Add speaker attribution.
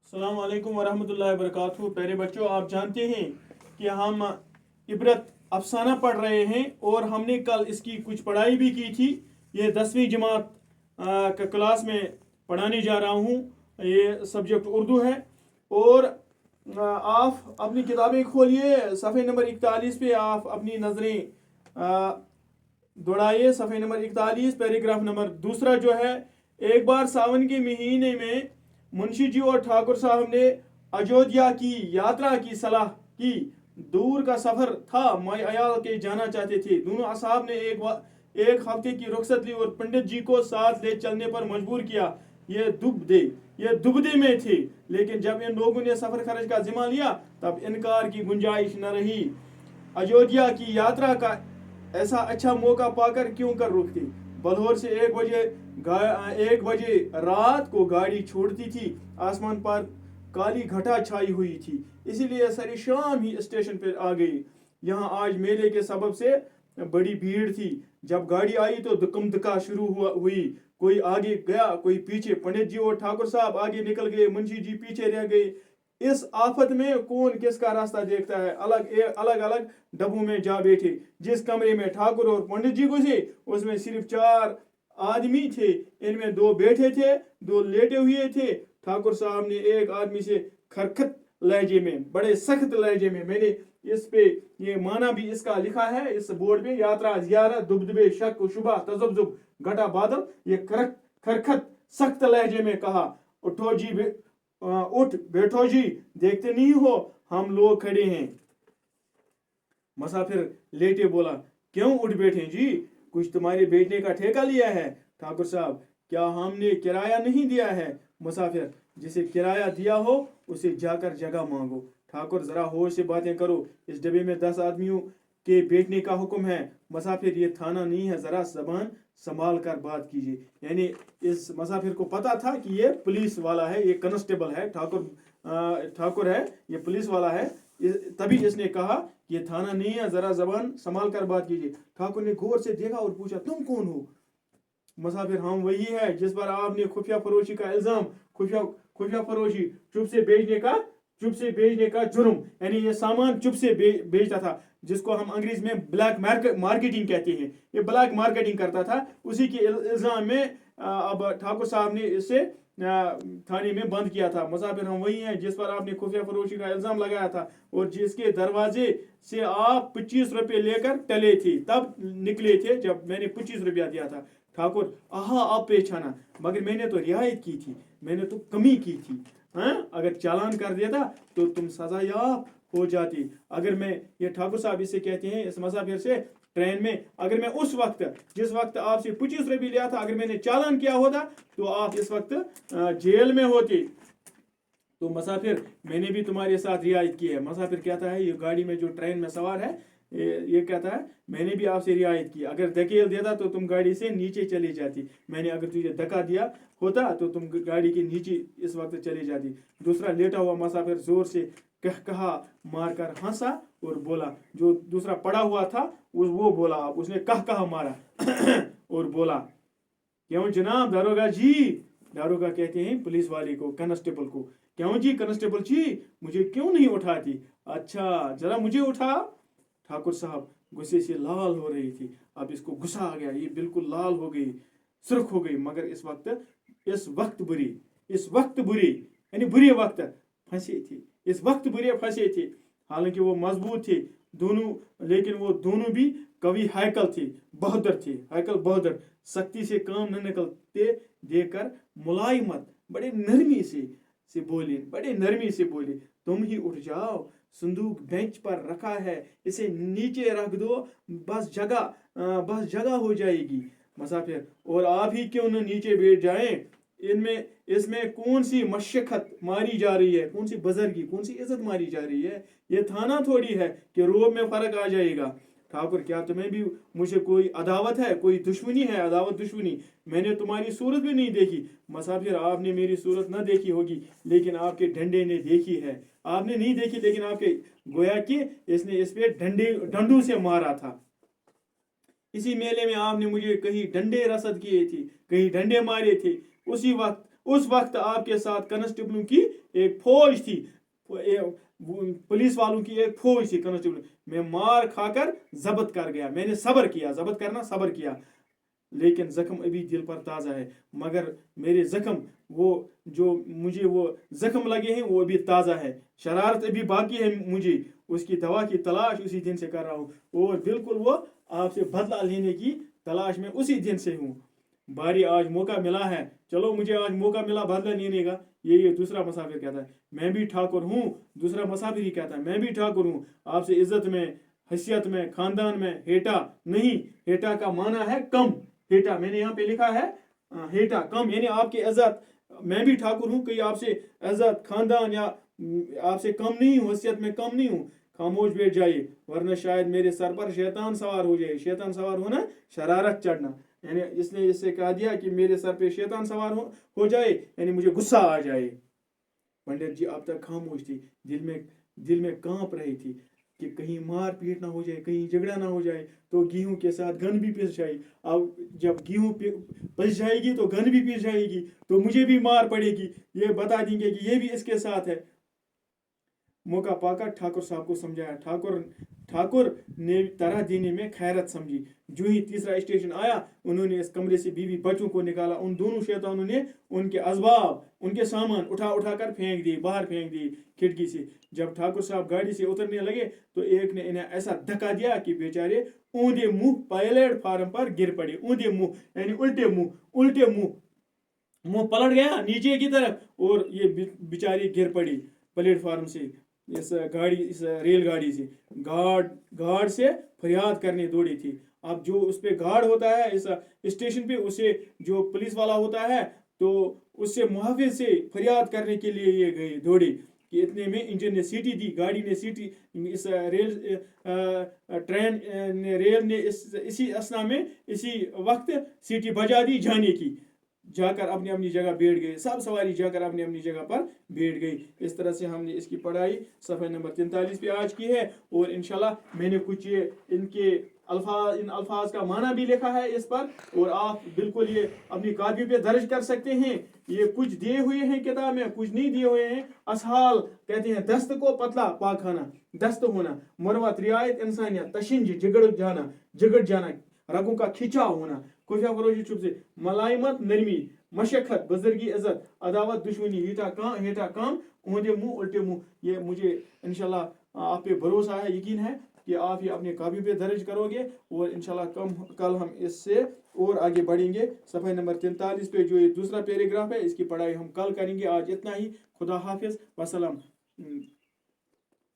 Speaker 1: अस्सलाम वालेकुम वरहमतुल्लाहि वबरकातुहू। प्यारे बच्चों, आप जानते हैं कि हम इबरत अफसाना पढ़ रहे हैं और हमने कल इसकी कुछ पढ़ाई भी की थी। ये 10वीं जमात का क्लास में पढ़ाने जा रहा हूँ। ये सब्जेक्ट उर्दू है। और आप अपनी किताबें खोलिए, सफ़े नंबर 41 पे आप अपनी नज़रें दौड़ाइए। सफ़े नंबर 41 पैराग्राफ नंबर दूसरा जो है, एक बार सावन के महीने में मुंशी जी और ठाकुर साहब ने अयोध्या की यात्रा की सलाह की। दूर का सफर था, माई अयाल के जाना चाहते थे। दोनों असहाब ने एक हफ्ते की रुखसत ली और पंडित जी को साथ ले चलने पर मजबूर किया। ये दुबदे में थे, लेकिन जब इन लोगों ने सफर खर्च का जिम्मा लिया तब इनकार की गुंजाइश न रही। अयोध्या की यात्रा का ऐसा अच्छा मौका पाकर क्यों कर रुकती। बलौर से 1 बजे रात को गाड़ी छोड़ती थी। आसमान पर काली घटा छाई हुई थी, इसीलिए सारी शाम ही स्टेशन पर आ गई। यहाँ आज मेले के सबब से बड़ी भीड़ थी। जब गाड़ी आई तो दुकम दुका शुरू हुई। कोई आगे गया, कोई पीछे। पंडित जी और ठाकुर साहब आगे निकल गए, मुंशी जी पीछे रह गए। इस आफत में कौन किसका रास्ता देखता है। अलग अलग डब्बों में जा बैठे। जिस कमरे में ठाकुर और पंडित जी घुसे उसमें सिर्फ 4 आदमी थे। इनमें 2 बैठे थे, 2 लेटे हुए थे। ठाकुर साहब ने एक आदमी से खरखत लहजे में, बड़े सख्त लहजे में, मैंने इस पे ये माना भी इसका लिखा है इस बोर्ड पे, यात्रा जियारत दुबदबे शक शुबा तजब्जुब घटा बादल, ये खरखत सख्त लहजे में कहा, उठो जी, उठ बैठो जी, देखते नहीं हो हम लोग खड़े हैं। मुसाफिर लेटे बोला, क्यों उठ बैठे जी, कुछ तुम्हारे बैठने का ठेका लिया है। ठाकुर साहब, क्या हमने किराया नहीं दिया है। मुसाफिर, जिसे किराया दिया हो उसे जाकर जगह मांगो। ठाकुर, जरा होश से बातें करो, इस डब्बे में 10 आदमियों के बैठने का हुक्म है। मुसाफिर, ये थाना नहीं है, जरा जबान संभाल कर बात कीजिए। यानी इस मुसाफिर को पता था कि ये पुलिस वाला है, ये कांस्टेबल है, ठाकुर है, ये पुलिस वाला है। तभी इसने कहा ये थाना नहीं है, जरा जबान संभाल कर बात कीजिए। ठाकुर ने गौर से देखा और पूछा, तुम कौन हो। मुसाफिर, हम वही है जिस पर आपने खुफिया फरोशी का इल्जाम, खुफिया फरोशी, चुप से भेजने का जुर्म, यानी ये सामान चुप से भेजता था, जिसको हम अंग्रेजी में ब्लैक मार्केटिंग कहते हैं। ये ब्लैक मार्केटिंग करता था। उसी के इल्जाम में अब ठाकुर साहब ने इसे थाने में बंद किया था। मुसाफिर, हम वही हैं जिस पर आपने खुफिया फरोशी का इल्जाम लगाया था और जिसके दरवाजे से आप 25 रुपये लेकर टले थे, तब निकले थे जब मैंने 25 रुपया दिया था। ठाकुर, आहा, आप पहचाना, मगर मैंने तो रियायत की थी, मैंने तो कमी की थी। हाँ, अगर चालान कर देता तो तुम सजायाब हो जाती। अगर मैं, ये ठाकुर साहब इससे कहते हैं इस मुसाफिर से, ट्रेन में अगर मैं उस वक्त, जिस वक्त आपसे 25 रुपये लिया था, अगर मैंने चालान किया होता तो आप इस वक्त जेल में होते। तो मुसाफिर, मैंने भी तुम्हारे साथ रियायत की है। मुसाफिर कहता है, ये गाड़ी में जो ट्रेन में सवार है, ये कहता है, मैंने भी आपसे रियायत की। अगर धकेल देता तो तुम गाड़ी से नीचे चली जाती। मैंने अगर तुझे धक्का दिया होता तो तुम गाड़ी के नीचे इस वक्त चली जाती। दूसरा लेटा हुआ मुसाफिर जोर से कहा मारकर हंसा और बोला, जो दूसरा पड़ा हुआ था वो बोला, उसने कहा मारा और बोला, क्यों जनाब दारोगा जी। दारोगा कहते हैं पुलिस वाले को, कांस्टेबल को। क्यों जी कांस्टेबल जी, मुझे क्यों नहीं उठाती। अच्छा, जरा मुझे उठा। ठाकुर साहब गुस्से से लाल हो रही थी। अब इसको गुस्सा आ गया, ये बिल्कुल लाल हो गई, सुर्ख हो गई। मगर इस वक्त बुरी यानी बुरे वक्त फंसे थे, इस वक्त बुरे फंसे थे। हालांकि वो मजबूत थे दोनों, लेकिन वो दोनों भी कवि हैकल थे, बहादुर थे। हैकल बहादुर, सख्ती से काम न निकलते देकर मुलायमत बड़े नरमी से बोले, तुम ही उठ जाओ, संदूक बेंच पर रखा है, इसे नीचे रख दो, बस जगह हो जाएगी। मुसाफिर, और आप ही क्यों न नीचे बैठ जाएं। इसमें कौन सी मशक्कत मारी जा रही है, कौन सी बुजुर्गी, कौन सी इज्जत मारी जा रही है। ये थाना थोड़ी है कि रोब में फर्क आ जाएगा। ठाकुर, क्या तुम्हें भी मुझे कोई अदावत है, कोई दुश्मनी है। अदावत दुश्मनी, मैंने तुम्हारी सूरत भी नहीं देखी। मुसाफिर, आपने मेरी सूरत न देखी होगी, लेकिन आपके डंडे ने देखी है। आपने नहीं देखी, लेकिन आपके गोया कि इसने इस पे डंडू से मारा था। इसी मेले में आपने मुझे कहीं डंडे रसद किए थे, कहीं डंडे मारे थे। उस वक्त आपके साथ कांस्टेबलों की एक फौज थी, पुलिस वालों की एक फौज थी कांस्टेबल। मैं मार खाकर जब्त कर गया, मैंने सब्र किया, जब्त करना सब्र किया, लेकिन जख्म अभी दिल पर ताज़ा है। मगर मेरे जख्म, वो जो मुझे वो जख्म लगे हैं वो अभी ताज़ा है, शरारत अभी बाकी है मुझे, उसकी दवा की तलाश उसी दिन से कर रहा हूँ, और बिल्कुल वो आपसे बदला लेने की तलाश में उसी दिन से हूँ। बारी आज मौका मिला है, चलो मुझे आज मौका मिला बदला लेने का। ये दूसरा मुसाफिर कहता है, मैं भी ठाकुर हूँ। दूसरा मुसाफिर ही कहता है, मैं भी ठाकुर हूँ, आपसे इज्जत में, हैसियत में, खानदान में हेटा नहीं। हेटा का माना है कम, हेटा मैंने यहाँ पे लिखा है हेटा कम, यानी आपकी इज्जत, मैं भी ठाकुर हूँ, कहीं आपसे इज्जत, खानदान या आपसे कम नहीं हूँ, हैसियत में कम नहीं हूँ। खामोश बैठ जाइए, वरना शायद मेरे सर पर शैतान सवार हो जाए। शैतान सवार होना, शरारत चढ़ना, यानी इसने इससे कह दिया कि मेरे सर पे शैतान सवार हो जाए, यानी मुझे गुस्सा आ जाए। पंडित जी अब तक खामोश थी, दिल में कांप रही थी कि कहीं मार पीट ना हो जाए, कहीं झगड़ा ना हो जाए, तो गेहूं के साथ गन भी पिस जाए। अब जब गेहूं पिस जाएगी तो गन भी पिस जाएगी, तो मुझे भी मार पड़ेगी, ये बता देंगे कि ये भी इसके साथ है। मौका पाकर ठाकुर साहब को समझाया। ठाकुर ने तरह देने में खैरत समझी। जो ही तीसरा स्टेशन आया, उन्होंने इस कमरे से बीवी बच्चों को निकाला। उन दोनों शैतानों ने उनके असबाब, उनके सामान उठा कर फेंक दिए, बाहर फेंक दिए खिड़की से। जब ठाकुर साहब गाड़ी से उतरने लगे तो एक ने इन्हें ऐसा धक्का दिया कि बेचारे ऊंधे मुंह प्लेटफार्म पर गिर पड़े। ऊंधे मुंह यानी उल्टे मुंह पलट गया नीचे की तरफ, और ये बेचारी गिर पड़ी प्लेटफार्म से, इस रेलगाड़ी से। गार्ड से फरियाद करने दौड़ी थी। अब जो उस पे गार्ड होता है इस स्टेशन पे, उसे जो पुलिस वाला होता है, तो उससे मुहाफिज से फरियाद करने के लिए ये गई दौड़ी कि इतने में इंजन ने सीटी दी, गाड़ी ने सीटी, इस रेल ने इसी असना में, इसी वक्त सीटी बजा दी जाने की। जाकर अपनी अपनी जगह बैठ गए, सब सवारी जाकर अपनी अपनी जगह पर बैठ गई। इस तरह से हमने इसकी पढ़ाई सफ़ा नंबर 43 पे आज की है, और इंशाल्लाह मैंने कुछ इनके इन अल्फाज का माना भी लिखा है इस पर, और आप बिल्कुल ये अपनी कापियों पे दर्ज कर सकते हैं। ये कुछ दिए हुए हैं किताब में, कुछ नहीं दिए हुए हैं। असहाल कहते हैं दस्त को, पतला पाखाना, दस्त होना, मुरवत रियायत इंसानियत, तशिंज जिगड़ जाना, रगों का खिंचाव होना, खुफिया फरोशी छुप से, मलाइमत नरमी, मशक्कत बुजुर्गी इज्जत, अदावत दुश्मनी, हेठा काम, ऊंधे मुंह उल्टे मुंह। ये मुझे इंशाल्लाह आप पे भरोसा है, यकीन है कि आप ये अपने कापी पे दर्ज करोगे, और इंशाल्लाह कल हम इससे और आगे बढ़ेंगे। सफ़ा नंबर 43 पे जो ये दूसरा पैराग्राफ है, इसकी पढ़ाई हम कल करेंगे। आज इतना ही। खुदा हाफिज, वसलम।